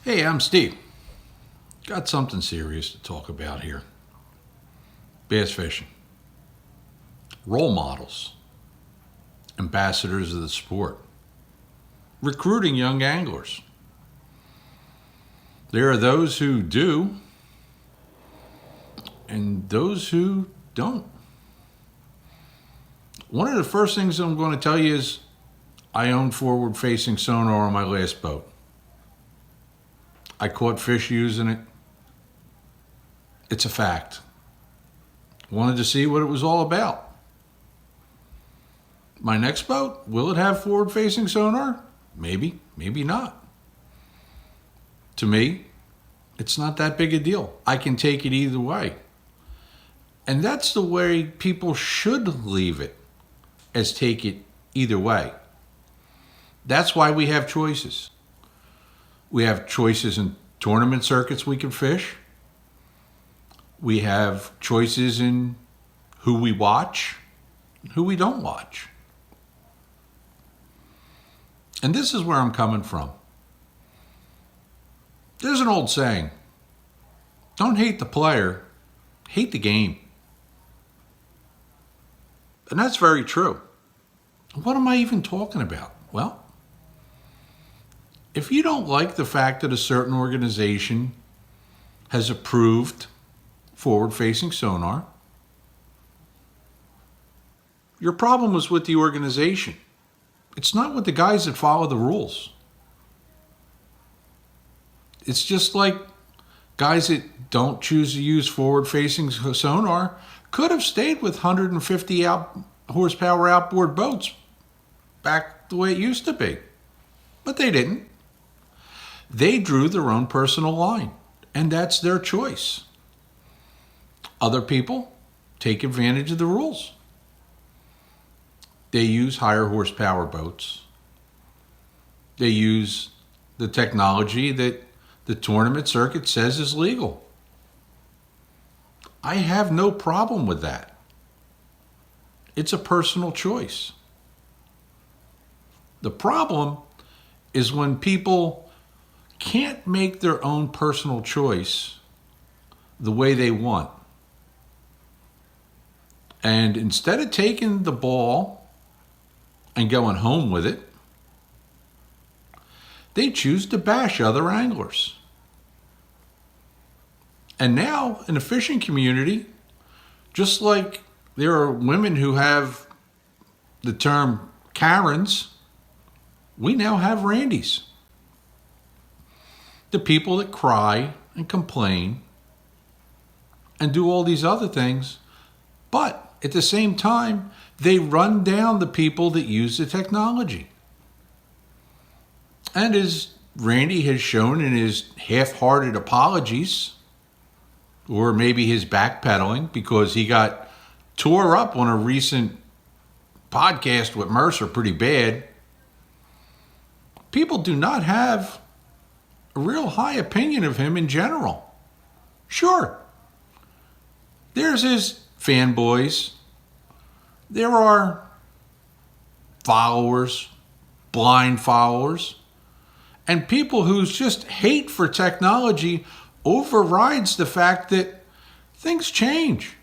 Hey, I'm Steve. Got something serious to talk about here. Bass fishing. Role models. Ambassadors of the sport. Recruiting young anglers. There are those who do and those who don't. One of the first things I'm going to tell you is I own forward-facing sonar on my last boat. I caught fish using it. It's a fact. Wanted to see what it was all about. My next boat, will it have forward-facing sonar? Maybe, maybe not. To me, it's not that big a deal. I can take it either way. And that's the way people should leave it, as take it either way. That's why we have choices. We have choices in tournament circuits we can fish. We have choices in who we watch, who we don't watch. And this is where I'm coming from. There's an old saying, don't hate the player, hate the game. And that's very true. What am I even talking about? Well, if you don't like the fact that a certain organization has approved forward-facing sonar, your problem is with the organization. It's not with the guys that follow the rules. It's just like guys that don't choose to use forward-facing sonar could have stayed with 150 horsepower outboard boats back the way it used to be. But they didn't. They drew their own personal line, and that's their choice. Other people take advantage of the rules. They use higher horsepower boats. They use the technology that the tournament circuit says is legal. I have no problem with that. It's a personal choice. The problem is when people can't make their own personal choice the way they want. And instead of taking the ball and going home with it, they choose to bash other anglers. And now in the fishing community, just like there are women who have the term Karens, we now have Randys. The people that cry and complain and do all these other things, but at the same time, they run down the people that use the technology. And as Randy has shown in his half-hearted apologies, or maybe his backpedaling because he got tore up on a recent podcast with Mercer pretty bad, people do not have a real high opinion of him in general. Sure, there's his fanboys. There are followers, blind followers, and people whose just hate for technology overrides the fact that things change.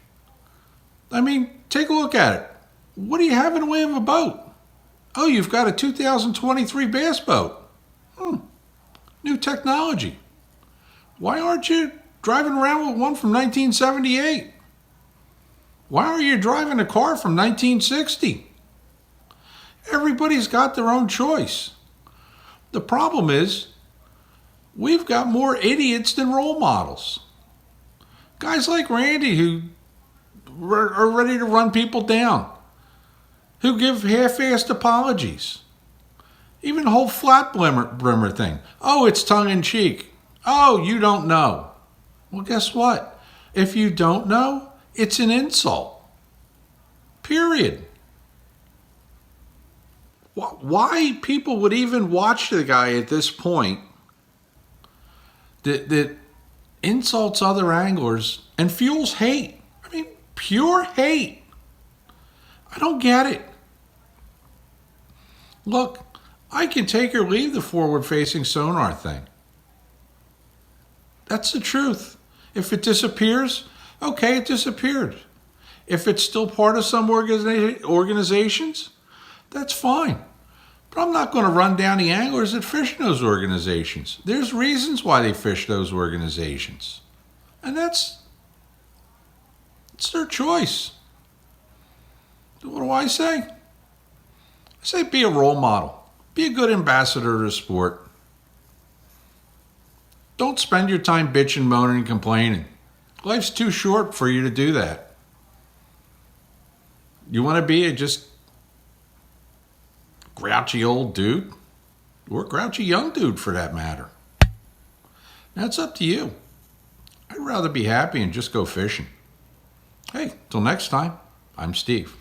I mean, take a look at it. What do you have in the way of a boat? Oh, you've got a 2023 bass boat. New technology. Why aren't you driving around with one from 1978? Why aren't you driving a car from 1960? Everybody's got their own choice. The problem is, we've got more idiots than role models. Guys like Randy who are ready to run people down, who give half-assed apologies. Even the whole flat brimmer thing. Oh, it's tongue-in-cheek. Oh, you don't know. Well, guess what? If you don't know, it's an insult. Period. Why people would even watch the guy at this point that insults other anglers and fuels hate. I mean, pure hate. I don't get it. Look, I can take or leave the forward-facing sonar thing. That's the truth. If it disappears, okay, it disappeared. If it's still part of some organizations, that's fine. But I'm not going to run down the anglers that fish in those organizations. There's reasons why they fish those organizations. And it's their choice. What do I say? I say be a role model. Be a good ambassador to the sport. Don't spend your time bitching, moaning, and complaining. Life's too short for you to do that. You want to be a just grouchy old dude? Or grouchy young dude for that matter. That's up to you. I'd rather be happy and just go fishing. Hey, till next time, I'm Steve.